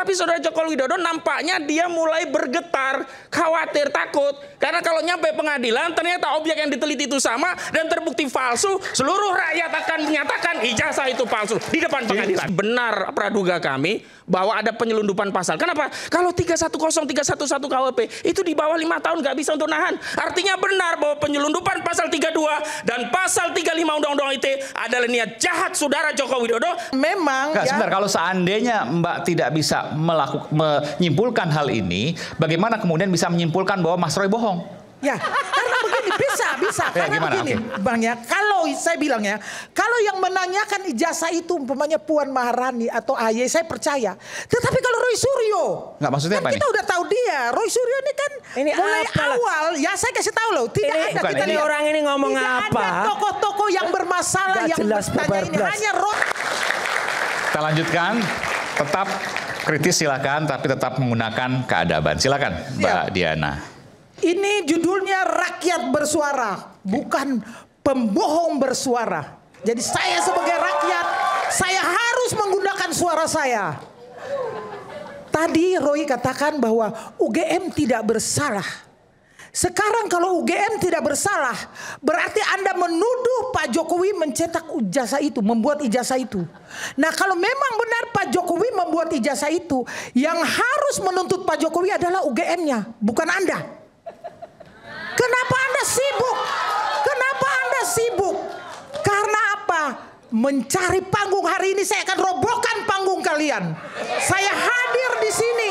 Tapi saudara Joko Widodo nampaknya dia mulai bergetar, khawatir, takut. Karena kalau nyampe pengadilan ternyata objek yang diteliti itu sama dan terbukti palsu, seluruh rakyat akan menyatakan ijazah itu palsu di depan pengadilan. Benar praduga kami bahwa ada penyelundupan pasal. Kenapa? Kalau 310, 311 KUHP itu di bawah 5 tahun nggak bisa untuk nahan. Artinya benar bahwa penyelundupan pasal 32 dan pasal 35 Undang-Undang ITE adalah niat jahat saudara Joko Widodo. Memang ya. Sebentar, kalau seandainya Mbak tidak bisa menyimpulkan hal ini, bagaimana kemudian bisa menyimpulkan bahwa Mas Roy bohong? Ya, karena begini bisa. Ya, karena gimana? Begini, Bang ya, kalau saya bilang ya, kalau yang menanyakan ijazah itu umpamanya Puan Maharani atau AY, saya percaya. Tetapi kalau Roy Suryo, nggak, maksudnya kan apa kita udah tahu dia. Roy Suryo ini kan mulai awal, ya saya kasih tahu loh, tidak ada kita ini orang ini ngomong tidak apa? ada tokoh-tokoh yang bermasalah yang bertanya ini hanya Roy. Kita lanjutkan, tetap kritis silakan, tapi tetap menggunakan keadaban. Silakan, Mbak Diana. Ini judulnya rakyat bersuara, bukan pembohong bersuara. Jadi saya sebagai rakyat, saya harus menggunakan suara saya. Tadi Roy katakan bahwa UGM tidak bersalah. Sekarang kalau UGM tidak bersalah, berarti Anda menuduh Pak Jokowi mencetak ijazah itu, membuat ijazah itu. Nah, kalau memang benar Pak Jokowi membuat ijazah itu, yang harus menuntut Pak Jokowi adalah UGM-nya, bukan Anda. Kenapa Anda sibuk? Kenapa Anda sibuk? Karena apa? Mencari panggung. Hari ini saya akan robohkan panggung kalian. Saya hadir di sini.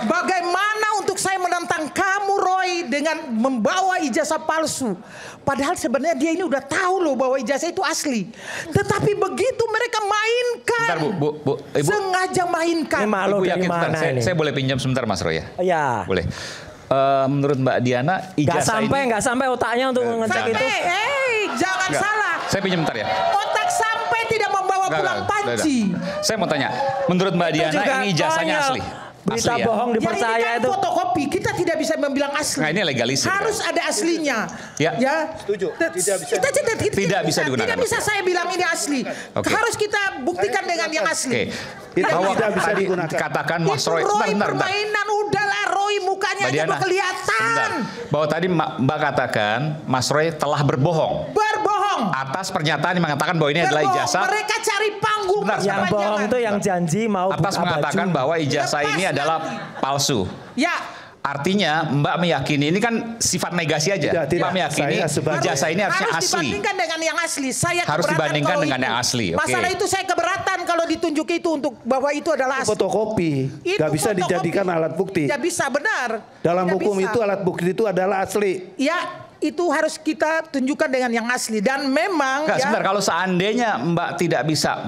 Bagaimana untuk saya menantang kamu Roy dengan membawa ijazah palsu. Padahal sebenarnya dia ini udah tahu loh bahwa ijazah itu asli. Tetapi begitu mereka mainkan. Bentar, Bu, Ibu. Sengaja mainkan. Ibu yakin, saya boleh pinjam sebentar Mas Roy ya? Ya. Boleh. Menurut Mbak Diana, ijazah nggak sampai otaknya untuk ngecek itu. Jangan salah. Saya pinjam bentar ya. Otak sampai tidak membawa pulang panci. Saya mau tanya, menurut Mbak Diana ini ijazahnya asli? Berita asli bohong dipercaya ya, ini kan itu. Fotokopi, kita tidak bisa membilang asli. Nah, ini legalisir. Harus ada aslinya. Ya. Setuju. Tidak bisa digunakan. Tidak bisa saya bilang ini asli. Harus kita buktikan dengan yang asli. Bahwa tidak bisa digunakan. Katakan Mas Roy. Sebentar. Permainan udahlah Roy, mukanya aja udah kelihatan. Bahwa tadi Mbak katakan Mas Roy telah berbohong. Atas pernyataan yang mengatakan bahwa ini adalah ijazah. Mereka cari panggung. Yang bohong itu yang janji mau atas mengatakan bahwa ijazah ini adalah palsu. Ya. Artinya Mbak meyakini, ini kan sifat negasi aja. Mbak meyakini ijazah ini harusnya asli. Harus dibandingkan dengan yang asli. Saya harus dibandingkan dengan yang asli. Masalah itu saya keberatan kalau ditunjuk itu untuk bahwa itu adalah asli. Fotokopi. Gak bisa dijadikan alat bukti. Ya bisa, benar. Dalam hukum itu alat bukti itu adalah asli. Ya. Itu harus kita tunjukkan dengan yang asli. Dan memang sebentar, kalau seandainya Mbak tidak bisa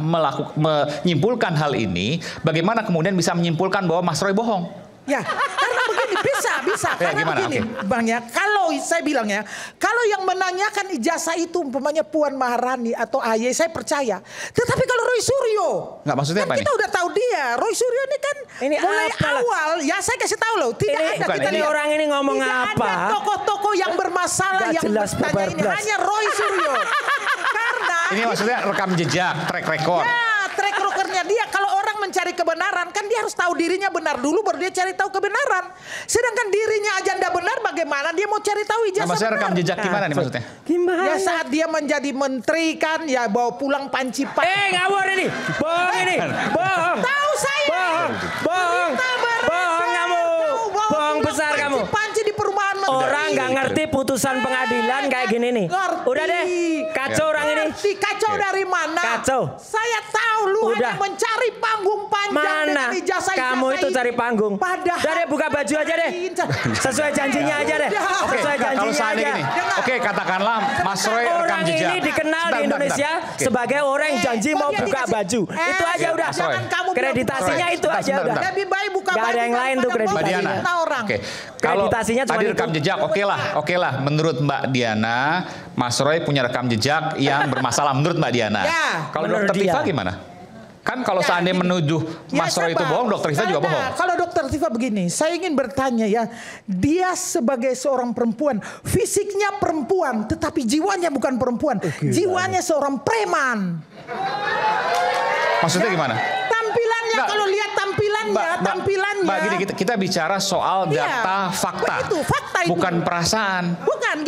menyimpulkan hal ini, bagaimana kemudian bisa menyimpulkan bahwa Mas Roy bohong? Ya, karena begini, bisa. Ya, karena gimana? begini, Bang ya, kalau saya bilang ya, kalau yang menanyakan ijazah itu umpamanya Puan Maharani atau AY, saya percaya. Tetapi kalau Roy Suryo, nggak, maksudnya kan apa kita udah tahu dia. Roy Suryo ini kan mulai awal, ya saya kasih tahu loh, tidak ada kita ini orang ini ngomong tidak apa? ada tokoh-tokoh yang bermasalah yang bertanya ini, hanya Roy Suryo. Karena ini maksudnya rekam jejak, track record. Ya, track recordnya dia. Kalau orang mencari kebenaran, kan dia harus tahu dirinya benar dulu, baru dia cari tahu kebenaran. Sedangkan dirinya aja tidak benar, bagaimana dia mau cari tahu ijazah maksudnya benar? Rekam jejak gimana nih maksudnya? Gimana? Ya saat dia menjadi menteri kan, ya bawa pulang panci. Ngawur ini, bohong ini, bohong. Tahu saya. Bohong kamu, bohong besar kamu. Panci di perumahan. Orang nggak ngerti putusan pengadilan kayak gini nih. Udah deh, kacau orang ini. Kacau dari mana? Kacau. Saya tahu lu hanya mencari panggung panjang dengan ijazah. Kamu itu cari panggung. Padahal. Udah deh, buka baju aja deh. Sesuai janjinya aja deh. Sesuai janjinya aja. Oke, katakanlah Mas Roy rekam jejak. Orang ini dikenal di Indonesia sebagai orang yang janji mau buka baju. Itu aja udah. Kreditasinya itu aja udah. Lebih baik buka baju. Gak ada yang lain tuh kreditasinya. Oke, kalau tadi rekam jejak, oke lah. Menurut Mbak Diana, Mas Roy punya rekam jejak yang bermasalah menurut Mbak Diana. Kalau Dokter Tifa gimana? Kan kalau seandainya menuduh Mas Roy itu bohong, Dokter Tifa juga bohong. Kalau Dokter Tifa begini, saya ingin bertanya ya, dia sebagai seorang perempuan, fisiknya perempuan, tetapi jiwanya bukan perempuan, jiwanya seorang preman. Maksudnya gimana? Tampilannya, kalau lihat tampilannya tampilannya. Mbak, gini, kita bicara soal data fakta. Itu, fakta itu. Bukan perasaan.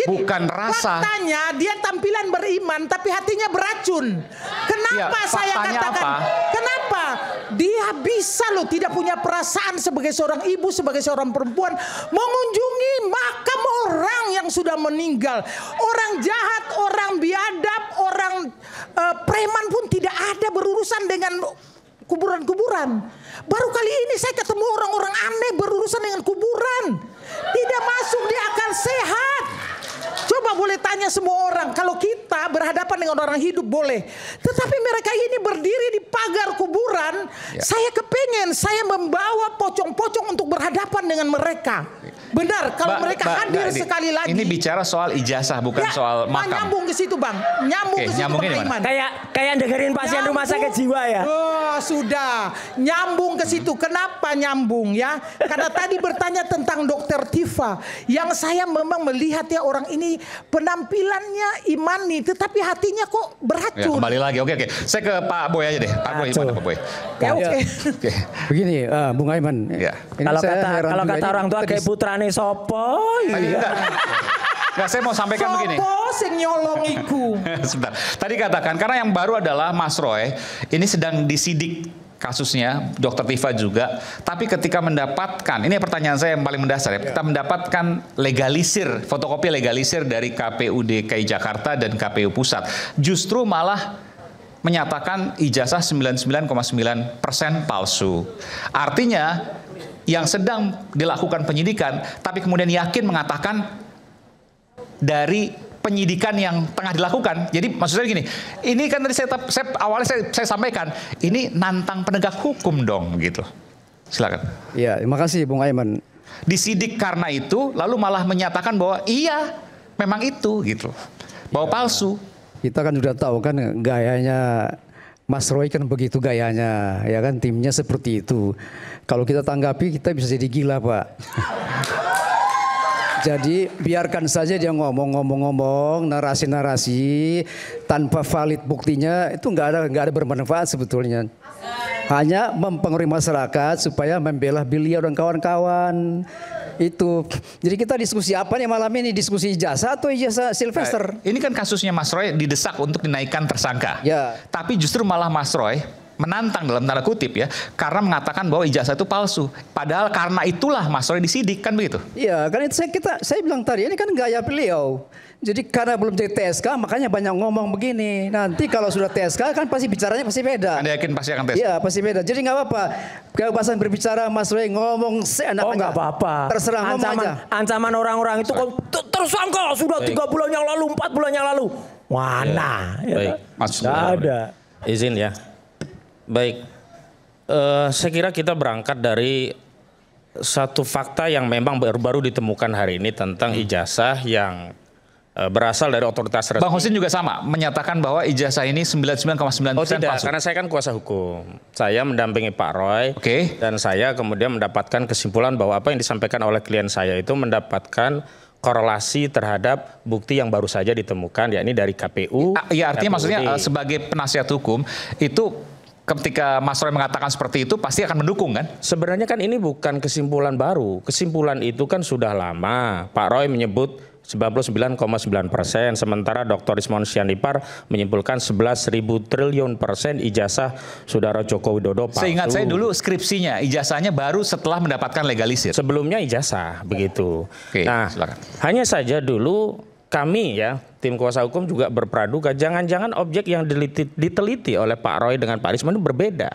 Bukan rasa. Faktanya dia tampilan beriman tapi hatinya beracun. Kenapa saya katakan? Apa? Kenapa? Dia bisa loh tidak punya perasaan sebagai seorang ibu, sebagai seorang perempuan mengunjungi makam orang yang sudah meninggal. Orang jahat, orang biadab, orang preman pun tidak ada berurusan dengan kuburan-kuburan. Baru kali ini saya ketemu orang-orang aneh berurusan dengan kuburan. Tidak masuk di akal sehat. Coba boleh tanya semua orang. Kalau kita berhadapan dengan orang hidup boleh. Tetapi mereka ini berdiri di pagar kuburan. Saya kepengen saya membawa pocong-pocong untuk berhadapan dengan mereka. Benar, kalau mereka hadir sekali lagi. Ini bicara soal ijazah, bukan soal makam. Nyambung ke situ, Bang. Nyambung ke situ, Bang Iman. Kayak dengerin pasien rumah sakit jiwa ya. Oh, sudah. Nyambung ke situ. Kenapa nyambung ya? Karena tadi bertanya tentang Dokter Tifa. Yang saya memang melihat ya orang ini penampilannya imani, tetapi hatinya kok beracun. Ya, kembali lagi, oke. Saya ke Pak Boy aja deh. Pak Boy, mana Pak Boy? Ya, oke. Begini, Bung Aiman. Ya. Kalau kata orang tua kayak putrane sopo. Enggak, saya mau sampaikan begini. Sopo sing nyolongiku. Sebentar. Tadi katakan, karena yang baru adalah Mas Roy, ini sedang disidik kasusnya, Dokter Tifa juga. Tapi ketika mendapatkan, ini pertanyaan saya yang paling mendasar ya, kita mendapatkan legalisir, fotokopi legalisir dari KPU DKI Jakarta dan KPU Pusat, justru malah menyatakan ijazah 99,9% palsu. Artinya yang sedang dilakukan penyidikan, tapi kemudian yakin mengatakan dari penyidikan yang tengah dilakukan. Jadi maksud saya gini, ini kan tadi awalnya saya sampaikan, ini nantang penegak hukum dong gitu. Silakan. Ya, terima kasih Bung Aiman. Disidik karena itu, lalu malah menyatakan bahwa iya, memang itu gitu, bahwa palsu. Kita kan sudah tahu kan gayanya Mas Roy kan begitu gayanya, ya kan timnya seperti itu. Kalau kita tanggapi kita bisa jadi gila, Pak. Jadi biarkan saja dia ngomong narasi-narasi tanpa valid buktinya, itu nggak ada bermanfaat sebetulnya. Hanya mempengaruhi masyarakat supaya membela beliau dan kawan-kawan. Itu. Jadi kita diskusi apa nih malam ini? Diskusi ijazah atau ijazah Sylvester? Ini kan kasusnya Mas Roy didesak untuk dinaikkan tersangka. Ya. Tapi justru malah Mas Roy menantang dalam tanda kutip ya, karena mengatakan bahwa ijazah itu palsu. Padahal karena itulah Mas Roy disidik, kan begitu? Iya, kan itu saya bilang tadi, ini kan gaya beliau. Jadi karena belum jadi TSK makanya banyak ngomong begini. Nanti kalau sudah TSK kan pasti bicaranya pasti beda. Anda yakin pasti akan TSK? Iya, pasti beda. Jadi nggak apa-apa. Kebebasan berbicara Mas Roy ngomong seenaknya. Oh nggak apa-apa. Terserah ngomong aja. Ancaman orang-orang itu tersangka sudah 3 bulan yang lalu, 4 bulan yang lalu. Mana? Ya, baik. Nggak ada. Izin ya. Baik, saya kira kita berangkat dari satu fakta yang memang baru ditemukan hari ini tentang ijazah yang berasal dari otoritas resmi. Bang Husin juga sama, menyatakan bahwa ijazah ini 99,9% Oh tidak, palsu. karena saya kan kuasa hukum. Saya mendampingi Pak Roy, dan saya kemudian mendapatkan kesimpulan bahwa apa yang disampaikan oleh klien saya itu mendapatkan korelasi terhadap bukti yang baru saja ditemukan, yakni dari KPU. Ya artinya maksudnya sebagai penasihat hukum itu ketika Mas Roy mengatakan seperti itu pasti akan mendukung kan? Sebenarnya kan ini bukan kesimpulan baru. Kesimpulan itu kan sudah lama. Pak Roy menyebut 99,9%, sementara Dr. Ismon Sianipar menyimpulkan 11.000 triliun persen ijazah Saudara Joko Widodo palsu. Seingat saya dulu skripsinya, ijazahnya baru setelah mendapatkan legalisir. Sebelumnya ijazah, begitu. Oke, nah, silakan. hanya saja dulu kami ya, tim kuasa hukum juga berpraduga, jangan-jangan objek yang diteliti oleh Pak Roy dengan Pak Risman itu berbeda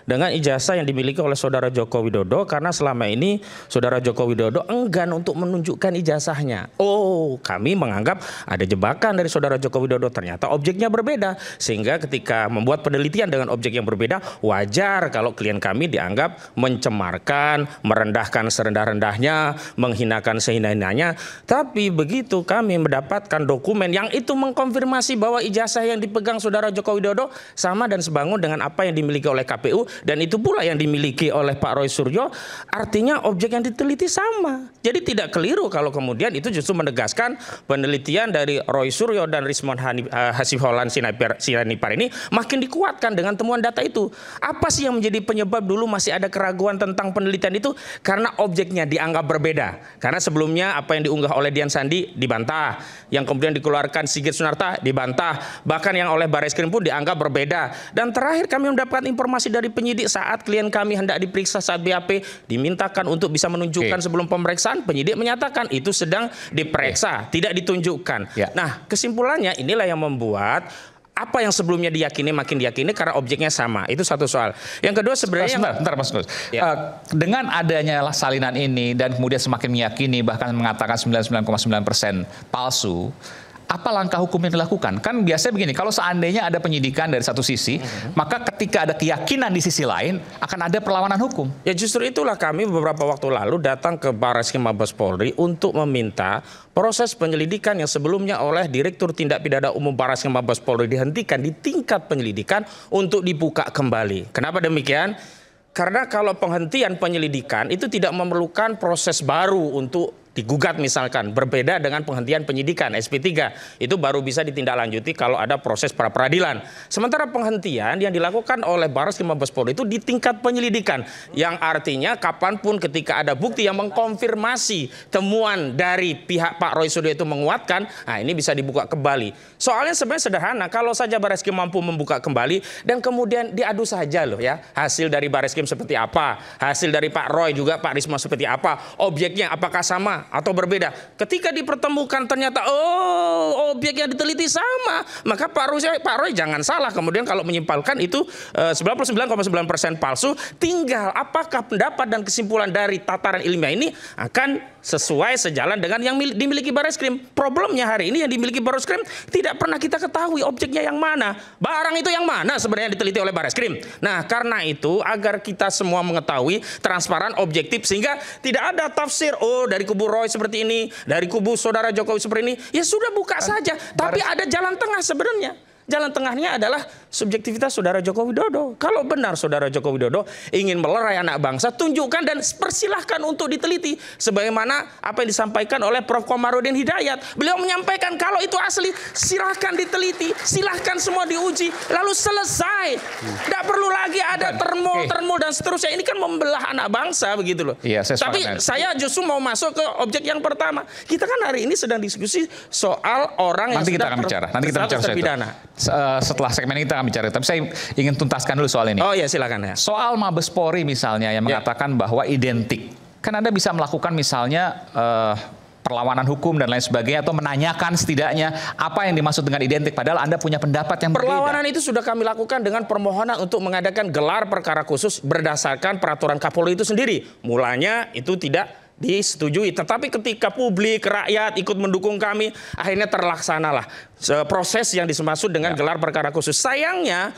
dengan ijazah yang dimiliki oleh Saudara Joko Widodo, karena selama ini Saudara Joko Widodo enggan untuk menunjukkan ijazahnya. Oh, kami menganggap ada jebakan dari Saudara Joko Widodo, ternyata objeknya berbeda. Sehingga ketika membuat penelitian dengan objek yang berbeda, wajar kalau klien kami dianggap mencemarkan, merendahkan serendah-rendahnya, menghinakan sehina-hinanya. Tapi begitu kami mendapatkan dokumen yang itu mengkonfirmasi bahwa ijazah yang dipegang Saudara Joko Widodo sama dan sebangun dengan apa yang dimiliki oleh KPU, dan itu pula yang dimiliki oleh Pak Roy Suryo, artinya objek yang diteliti sama. Jadi tidak keliru kalau kemudian itu justru menegaskan penelitian dari Roy Suryo dan Rismond Hasifullah Sianipar ini makin dikuatkan dengan temuan data itu. Apa sih yang menjadi penyebab dulu masih ada keraguan tentang penelitian itu? Karena objeknya dianggap berbeda. Karena sebelumnya apa yang diunggah oleh Dian Sandi dibantah, yang kemudian dikeluarkan Sigit Sunarta dibantah, bahkan yang oleh Barreskrim pun dianggap berbeda. Dan terakhir kami mendapatkan informasi dari penyidik saat klien kami hendak diperiksa saat BAP dimintakan untuk bisa menunjukkan sebelum pemeriksaan, penyidik menyatakan itu sedang diperiksa, tidak ditunjukkan. Nah, kesimpulannya inilah yang membuat apa yang sebelumnya diyakini makin diyakini karena objeknya sama. Itu satu soal. Yang kedua sebenarnya Bentar Mas Gus. Dengan adanya salinan ini dan kemudian semakin meyakini bahkan mengatakan 99,9% palsu, apa langkah hukum yang dilakukan? Kan biasanya begini, kalau seandainya ada penyidikan dari satu sisi, maka ketika ada keyakinan di sisi lain akan ada perlawanan hukum. Ya justru itulah kami beberapa waktu lalu datang ke Barreskrim Mabes Polri untuk meminta proses penyelidikan yang sebelumnya oleh Direktur Tindak Pidana Umum Barreskrim Mabes Polri dihentikan di tingkat penyelidikan untuk dibuka kembali. Kenapa demikian? Karena kalau penghentian penyelidikan itu tidak memerlukan proses baru untuk digugat misalkan, berbeda dengan penghentian penyidikan SP3 itu baru bisa ditindaklanjuti kalau ada proses pra peradilan. Sementara penghentian yang dilakukan oleh Barreskrim Mabes Polri itu di tingkat penyelidikan, yang artinya kapanpun ketika ada bukti yang mengkonfirmasi temuan dari pihak Pak Roy Suryo itu menguatkan, nah ini bisa dibuka kembali. Soalnya sebenarnya sederhana, kalau saja Barreskrim mampu membuka kembali dan kemudian diadu saja loh ya, hasil dari Barreskrim seperti apa, hasil dari Pak Roy juga Pak Risma seperti apa, objeknya apakah sama atau berbeda. Ketika dipertemukan ternyata objek yang diteliti sama, maka Pak Roy jangan salah kemudian kalau menyimpulkan itu 99,9% palsu. Tinggal apakah pendapat dan kesimpulan dari tataran ilmiah ini akan sesuai sejalan dengan yang dimiliki Barreskrim. Problemnya hari ini yang dimiliki Barreskrim tidak pernah kita ketahui objeknya yang mana, barang itu yang mana sebenarnya diteliti oleh Barreskrim. Nah karena itu agar kita semua mengetahui transparan, objektif, sehingga tidak ada tafsir dari kubu Roy seperti ini, dari kubu saudara Jokowi seperti ini, ya sudah buka saja. Tapi ada jalan tengah sebenarnya. Jalan tengahnya adalah subjektivitas saudara Joko Widodo. Kalau benar saudara Joko Widodo ingin melerai anak bangsa, tunjukkan dan persilahkan untuk diteliti. Sebagaimana apa yang disampaikan oleh Prof. Komarudin Hidayat. Beliau menyampaikan kalau itu asli, silahkan diteliti, silahkan semua diuji, lalu selesai. Tidak perlu lagi ada termul dan seterusnya. Ini kan membelah anak bangsa begitu loh. Iya, tapi saya justru mau masuk ke objek yang pertama. Kita kan hari ini sedang diskusi soal orang yang sudah terpidana. Setelah segmen ini kita akan bicara, tapi saya ingin tuntaskan dulu soal ini. Oh ya silakan ya. Soal Mabes Polri misalnya yang mengatakan bahwa identik, kan Anda bisa melakukan misalnya perlawanan hukum dan lain sebagainya, atau menanyakan setidaknya apa yang dimaksud dengan identik, padahal Anda punya pendapat yang berbeda. Perlawanan itu sudah kami lakukan dengan permohonan untuk mengadakan gelar perkara khusus berdasarkan peraturan Kapolri itu sendiri. Mulanya itu tidak disetujui, tetapi ketika publik, rakyat ikut mendukung kami, akhirnya terlaksanalah proses yang dimaksud dengan gelar perkara khusus. Sayangnya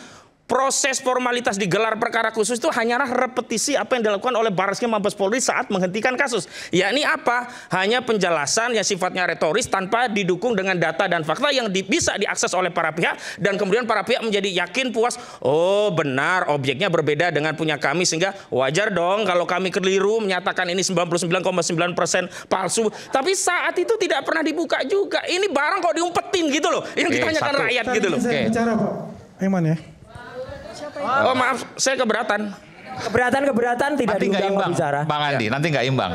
proses formalitas di gelar perkara khusus itu hanyalah repetisi apa yang dilakukan oleh Barreskrim Mabes Polri saat menghentikan kasus. Yakni apa? Hanya penjelasan yang sifatnya retoris tanpa didukung dengan data dan fakta yang bisa diakses oleh para pihak, dan kemudian para pihak menjadi yakin puas, oh benar objeknya berbeda dengan punya kami, sehingga wajar dong kalau kami keliru menyatakan ini 99,9% palsu. Tapi saat itu tidak pernah dibuka juga. Ini barang kok diumpetin gitu loh, yang ditanyakan rakyat gitu loh. Bicara Pak Aiman ya. Oh maaf, saya keberatan. Keberatan tidak diundang bicara. Bang Andi, nanti nggak imbang.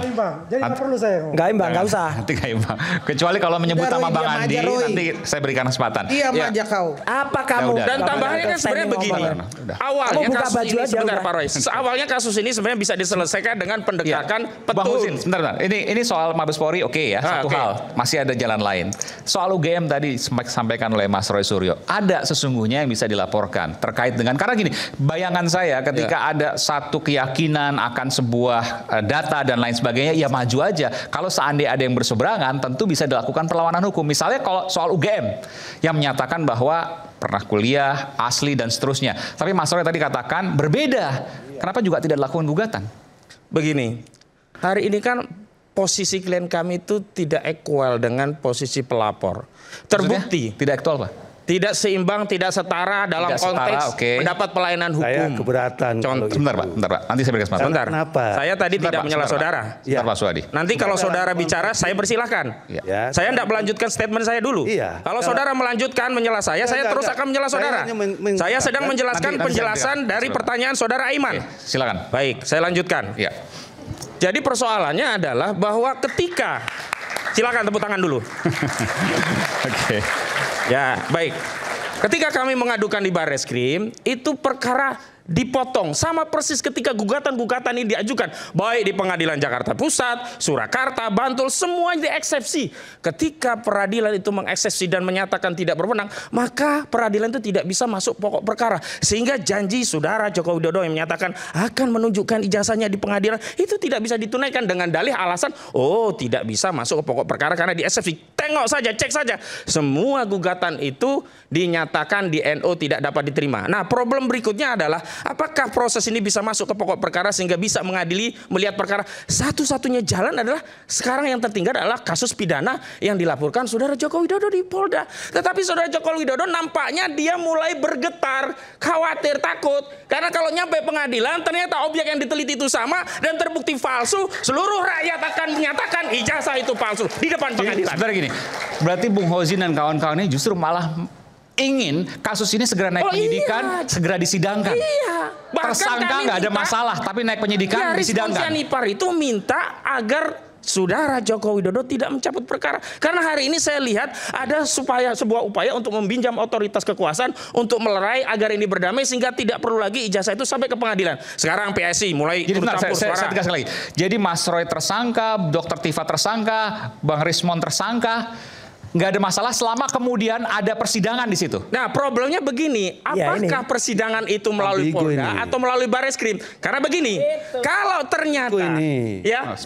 Jadi nggak perlu saya. Nggak imbang, nggak usah. Nanti nggak imbang. Kecuali kalau menyebut nama Bang Andi, nanti saya berikan kesempatan. Diam aja kau. Apa kamu? Dan tambahannya kan sebenarnya begini. Awalnya kasus ini sebentar Pak Roy. Awalnya kasus ini sebenarnya bisa diselesaikan dengan pendekatan Bang Husin, sebentar. Ini soal Mabes Polri oke ya, satu hal. Masih ada jalan lain. Soal UGM tadi disampaikan oleh Mas Roy Suryo. Ada sesungguhnya yang bisa dilaporkan terkait dengan, karena gini, bayangan saya ketika ada satu keyakinan akan sebuah data dan lain sebagainya, ya maju aja. Kalau seandainya ada yang berseberangan, tentu bisa dilakukan perlawanan hukum. Misalnya kalau soal UGM yang menyatakan bahwa pernah kuliah, asli dan seterusnya. Tapi Mas Roy tadi katakan berbeda. Kenapa juga tidak dilakukan gugatan? Begini, hari ini kan posisi klien kami itu tidak equal dengan posisi pelapor. Terbukti. Maksudnya, tidak equal Pak? Tidak seimbang, tidak setara dalam konteks mendapat pelayanan hukum. Saya keberatan. Sebentar Pak, nanti saya berikan kesempatan. Sebentar. Kenapa? Saya tadi tidak menyela saudara. Sebentar Pak Suhadi. Nanti kalau saudara bicara, saya persilahkan. Ya. Saya tidak melanjutkan statement saya dulu. Iya. Kalau saudara melanjutkan menyela saya terus akan menyela saudara. Saya sedang menjelaskan penjelasan dari pertanyaan saudara Aiman. Silakan. Baik, saya lanjutkan. Ya. Jadi persoalannya adalah bahwa ketika, silakan tepuk tangan dulu. Oke. Ya, baik. Ketika kami mengadukan di Barreskrim, itu perkara dipotong sama persis ketika gugatan-gugatan ini diajukan, baik di Pengadilan Jakarta Pusat, Surakarta, Bantul, semuanya dieksepsi. Ketika peradilan itu mengeksepsi dan menyatakan tidak berwenang, maka peradilan itu tidak bisa masuk pokok perkara, sehingga janji saudara Joko Widodo yang menyatakan akan menunjukkan ijazahnya di pengadilan itu tidak bisa ditunaikan dengan dalih alasan tidak bisa masuk ke pokok perkara karena dieksepsi. Tengok saja, cek saja, semua gugatan itu dinyatakan di NO tidak dapat diterima. Nah, problem berikutnya adalah apakah proses ini bisa masuk ke pokok perkara sehingga bisa mengadili melihat perkara. Satu-satunya jalan adalah sekarang yang tertinggal adalah kasus pidana yang dilaporkan saudara Joko Widodo di Polda. Tetapi saudara Joko Widodo nampaknya dia mulai bergetar, khawatir, takut. Karena kalau nyampe pengadilan ternyata objek yang diteliti itu sama dan terbukti palsu, seluruh rakyat akan menyatakan ijazah itu palsu di depan pengadilan. Sebentar gini, berarti Bung Hozin dan kawan-kawan ini justru malah ingin kasus ini segera naik penyidikan, segera disidangkan. Iya. Tersangka nggak ada masalah, tapi naik penyidikan, disidangkan. Rizwan Syah Nipar itu minta agar saudara Joko Widodo tidak mencabut perkara. Karena hari ini saya lihat ada sebuah upaya untuk membinjam otoritas kekuasaan untuk melerai agar ini berdamai sehingga tidak perlu lagi ijazah itu sampai ke pengadilan. Sekarang PSI mulai campur suara. Saya tegaskan lagi. Jadi Mas Roy tersangka, Dr. Tifa tersangka, Bang Rismon tersangka. Nggak ada masalah selama kemudian ada persidangan di situ. Nah, problemnya begini, apakah persidangan itu melalui Polda atau melalui Barreskrim? Karena begini, kalau ternyata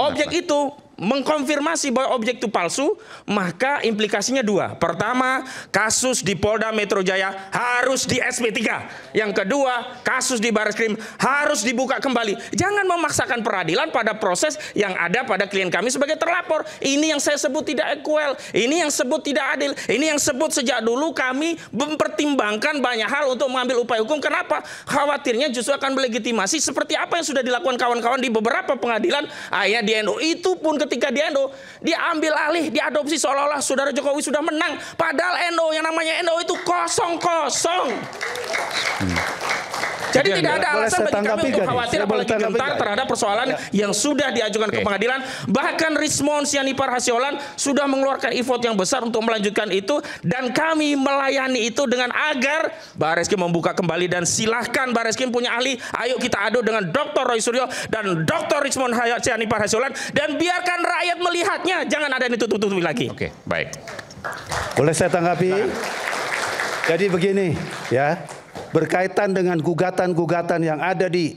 objek itu mengkonfirmasi bahwa objek itu palsu, maka implikasinya dua. Pertama, kasus di Polda Metro Jaya harus di SP3. Yang kedua, kasus di Barreskrim harus dibuka kembali. Jangan memaksakan peradilan pada proses yang ada pada klien kami sebagai terlapor. Ini yang saya sebut tidak equal. Ini yang sebut tidak adil. Ini yang sebut sejak dulu kami mempertimbangkan banyak hal untuk mengambil upaya hukum. Kenapa? Khawatirnya justru akan melegitimasi seperti apa yang sudah dilakukan kawan-kawan di beberapa pengadilan. Akhirnya di NU itu pun ketika di NU diambil alih, diadopsi seolah-olah saudara Jokowi sudah menang. Padahal NU yang namanya NU itu kosong-kosong. Jadi tidak ada alasan bagi kami untuk khawatir apalagi gentar terhadap persoalan yang sudah diajukan ke pengadilan. Bahkan Rismon Syah Nipar Hasiolan sudah mengeluarkan effort yang besar untuk melanjutkan itu, dan kami melayani itu dengan agar Barreskrim membuka kembali. Dan silahkan Barreskrim punya ahli, ayo kita adu dengan Dr. Roy Suryo dan Dr. Rismon Syah Nipar Hasiolan, dan biarkan rakyat melihatnya, jangan ada yang ditutup-tutupi lagi. Oke, baik. Boleh saya tanggapi? Jadi begini ya, berkaitan dengan gugatan-gugatan yang ada di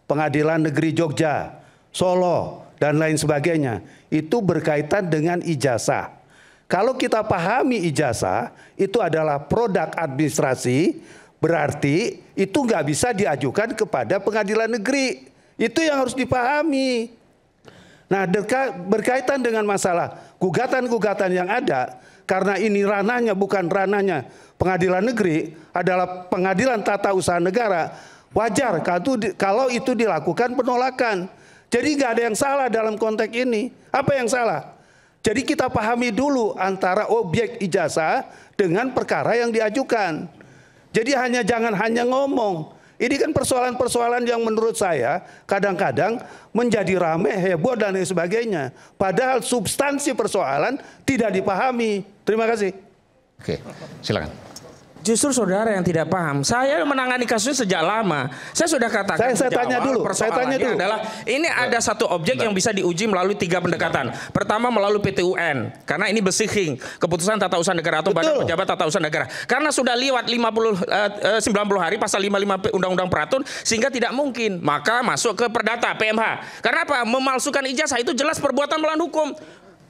Pengadilan Negeri Jogja, Solo, dan lain sebagainya, itu berkaitan dengan ijazah. Kalau kita pahami ijazah itu adalah produk administrasi, berarti itu nggak bisa diajukan kepada pengadilan negeri. Itu yang harus dipahami. Nah, berkaitan dengan masalah gugatan-gugatan yang ada, karena ini ranahnya bukan ranahnya pengadilan negeri, adalah pengadilan tata usaha negara, wajar kalau itu dilakukan penolakan. Jadi nggak ada yang salah dalam konteks ini. Apa yang salah? Jadi kita pahami dulu antara objek ijazah dengan perkara yang diajukan. Jadi jangan hanya ngomong. Ini kan persoalan-persoalan yang menurut saya kadang-kadang menjadi rame, heboh, dan lain sebagainya. Padahal substansi persoalan tidak dipahami. Terima kasih. Oke, silakan. Justru saudara yang tidak paham. Saya menangani kasusnya sejak lama. Saya sudah katakan saya tanya dulu. Persoalannya adalah ini ada satu objek yang bisa diuji melalui 3 pendekatan. Pertama melalui PT UN, karena ini besiking keputusan tata usaha negara atau badan pejabat tata usaha negara. Karena sudah lewat 90 hari pasal 55 Undang-Undang Peratun, sehingga tidak mungkin. Maka masuk ke Perdata PMH. Karena apa? Memalsukan ijazah itu jelas perbuatan melawan hukum.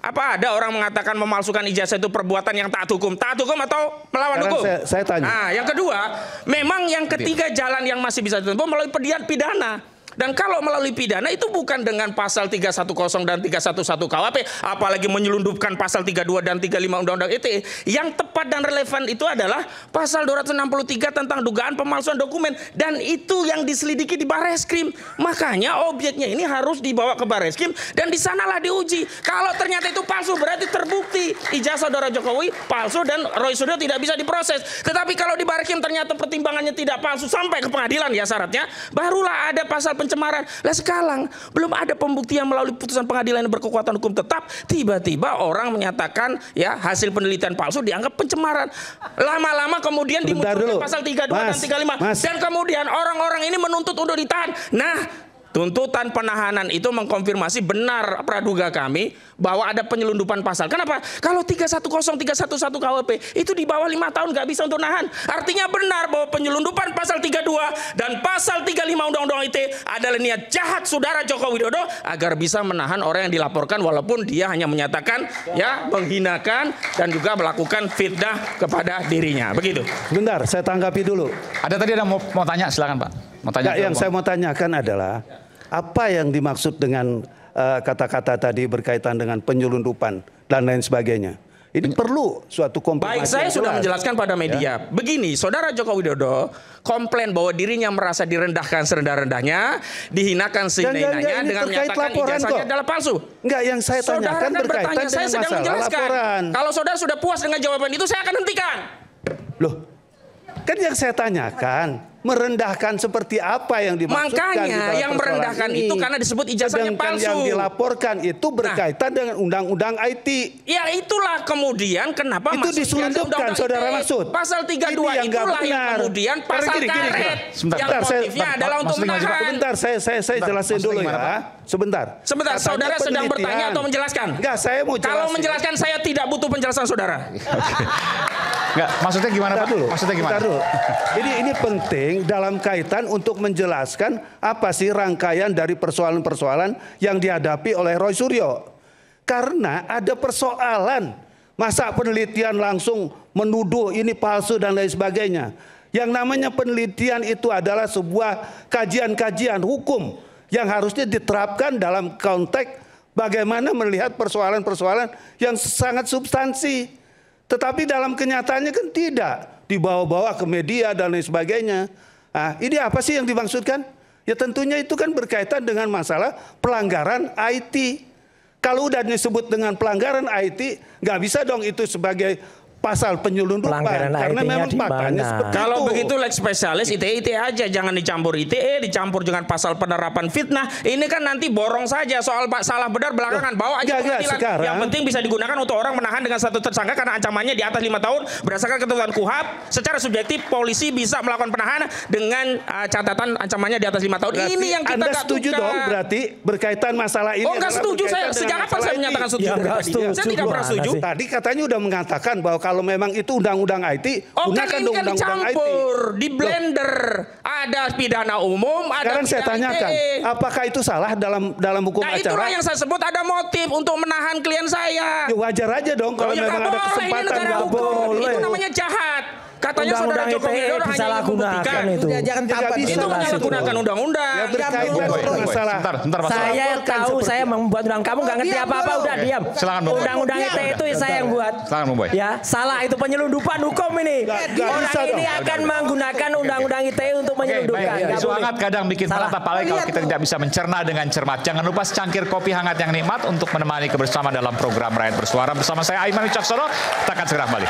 Apa ada orang mengatakan memalsukan ijazah itu perbuatan yang taat hukum? Taat hukum atau melawan hukum? Saya tanya. Nah, yang kedua, memang yang ketiga jalan yang masih bisa ditempuh melalui pidana. Dan kalau melalui pidana itu bukan dengan pasal 310 dan 311 KUHP, apalagi menyelundupkan pasal 32 dan 35 Undang-Undang ITE. Yang tepat dan relevan itu adalah pasal 263 tentang dugaan pemalsuan dokumen, dan itu yang diselidiki di Barreskrim. Makanya objeknya ini harus dibawa ke Barreskrim dan di sanalah diuji. Kalau ternyata itu palsu, berarti terbukti ijazah saudara Jokowi palsu dan Roy Suryo tidak bisa diproses. Tetapi kalau di Barreskrim ternyata pertimbangannya tidak palsu sampai ke pengadilan ya syaratnya, barulah ada pasal pencemaran. Lah sekarang belum ada pembuktian melalui putusan pengadilan yang berkekuatan hukum tetap, tiba-tiba orang menyatakan ya hasil penelitian palsu dianggap pencemaran. Lama-lama kemudian dimunculkan pasal 32 dan 35 dan kemudian orang-orang ini menuntut untuk ditahan. Nah, tuntutan penahanan itu mengkonfirmasi benar praduga kami bahwa ada penyelundupan pasal. Kenapa? Kalau 310, 311 KUHP itu di bawah 5 tahun nggak bisa untuk nahan. Artinya benar bahwa penyelundupan pasal 32 dan pasal 35 Undang-Undang ITE adalah niat jahat saudara Joko Widodo agar bisa menahan orang yang dilaporkan walaupun dia hanya menyatakan ya menghinakan dan juga melakukan fitnah kepada dirinya. Begitu. Bentar, saya tanggapi dulu. Ada tadi ada mau tanya, silakan Pak. Mau tanya. Yang saya mau tanyakan adalah apa yang dimaksud dengan kata-kata tadi berkaitan dengan penyelundupan dan lain sebagainya. Ini perlu suatu konfirmasi. Baik, saya sudah menjelaskan pada media. Ya. Begini, saudara Joko Widodo komplain bahwa dirinya merasa direndahkan serendah-rendahnya, dihinakan sehina-hinanya dengan menyatakan ijazahnya adalah palsu. Enggak, yang saya tanyakan berkaitan dengan saya sedang menjelaskan. Laporan. Kalau saudara sudah puas dengan jawaban itu, saya akan hentikan. Loh, kan yang saya tanyakan merendahkan seperti apa yang dimaksudkan. Makanya yang merendahkan ini. Itu karena disebut ijazahnya palsu. Yang dilaporkan itu berkaitan dengan undang-undang IT. Ya itulah kemudian kenapa itu diselundupkan saudara maksud. Pasal 32 itulah yang kemudian pasal karet. Yang motifnya adalah untuk menahan. Sebentar, saya jelasin dulu ya. Sebentar. Sebentar, saudara sedang bertanya atau menjelaskan? Enggak, saya mau jelasin. Kalau menjelaskan saya tidak butuh penjelasan saudara. Enggak, maksudnya gimana Pak? Maksudnya gimana? Jadi ini penting dalam kaitan untuk menjelaskan apa sih rangkaian dari persoalan-persoalan yang dihadapi oleh Roy Suryo. Karena ada persoalan, masa penelitian langsung menuduh ini palsu dan lain sebagainya. Yang namanya penelitian itu adalah sebuah kajian-kajian hukum yang harusnya diterapkan dalam konteks bagaimana melihat persoalan-persoalan yang sangat substansi. Tetapi dalam kenyataannya kan tidak, dibawa-bawa ke media dan lain sebagainya. Nah, ini apa sih yang dimaksudkan? Ya tentunya itu kan berkaitan dengan masalah pelanggaran IT. Kalau udah disebut dengan pelanggaran IT, nggak bisa dong itu sebagai pasal penyelundupan karena memang faktanya seperti kalau itu. Begitu lex spesialis ITE aja, jangan dicampur ITE, dicampur dengan pasal penerapan fitnah. Ini kan nanti borong saja soal salah benar belakangan, bawa aja pengadilan. Yang penting bisa digunakan untuk orang menahan dengan satu tersangka karena ancamannya di atas 5 tahun berdasarkan ketentuan KUHP. Secara subjektif polisi bisa melakukan penahanan dengan catatan ancamannya di atas 5 tahun. Berarti ini yang kita Anda setuju dong berarti berkaitan masalah ini. Oh enggak setuju saya. Sejak kapan saya menyatakan setuju? Saya tidak pernah setuju. Tadi katanya udah mengatakan bahwa kalau memang itu undang-undang IT, gunakan dong undang-undang IT. Di blender, ada pidana umum, ada sekarang saya tanyakan, apakah itu salah dalam hukum acara? Itulah yang saya sebut ada motif untuk menahan klien saya. Ya wajar aja dong kalau memang ada kesempatan. Nggak boleh. Itu namanya jahat. Katanya saudara Joko Widodo hanya membuktikan itu. Jangan tampar itu menyalahgunakan undang-undang. Bentar, saya tahu saya membuat undang, kamu nggak ngerti apa-apa, udah diam. Undang-undang ITE itu saya yang buat. Ya, salah itu penyelundupan hukum ini. Orang ini akan menggunakan undang-undang ITE untuk menyelundupkan. Isu hangat kadang bikin panas, apalagi kalau kita tidak bisa mencerna dengan cermat. Jangan lupa secangkir kopi hangat yang nikmat untuk menemani kebersamaan dalam program Rakyat Bersuara bersama saya Aiman Wicaksono. Kita akan segera kembali.